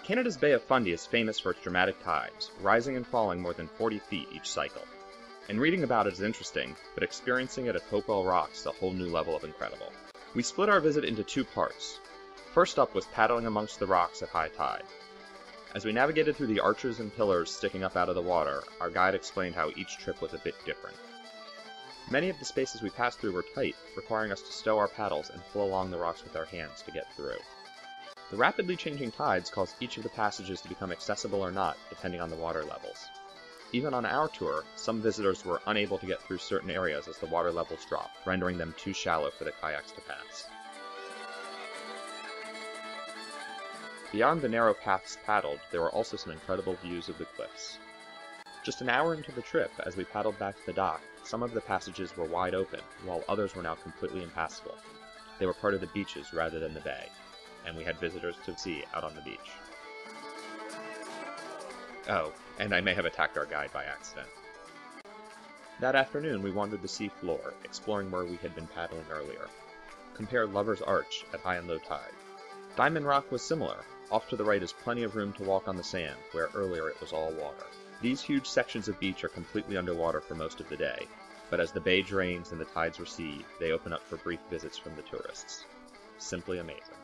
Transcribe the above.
Canada's Bay of Fundy is famous for its dramatic tides, rising and falling more than 40 feet each cycle. And reading about it is interesting, but experiencing it at Hopewell Rocks is a whole new level of incredible. We split our visit into two parts. First up was paddling amongst the rocks at high tide. As we navigated through the arches and pillars sticking up out of the water, our guide explained how each trip was a bit different. Many of the spaces we passed through were tight, requiring us to stow our paddles and pull along the rocks with our hands to get through. The rapidly changing tides caused each of the passages to become accessible or not, depending on the water levels. Even on our tour, some visitors were unable to get through certain areas as the water levels dropped, rendering them too shallow for the kayaks to pass. Beyond the narrow paths paddled, there were also some incredible views of the cliffs. Just an hour into the trip, as we paddled back to the dock, some of the passages were wide open, while others were now completely impassable. They were part of the beaches rather than the bay, and we had visitors to see out on the beach. Oh, and I may have attacked our guide by accident. That afternoon we wandered the sea floor, exploring where we had been paddling earlier. Compare Lover's Arch at high and low tide. Diamond Rock was similar. Off to the right is plenty of room to walk on the sand, where earlier it was all water. These huge sections of beach are completely underwater for most of the day, but as the bay drains and the tides recede, they open up for brief visits from the tourists. Simply amazing.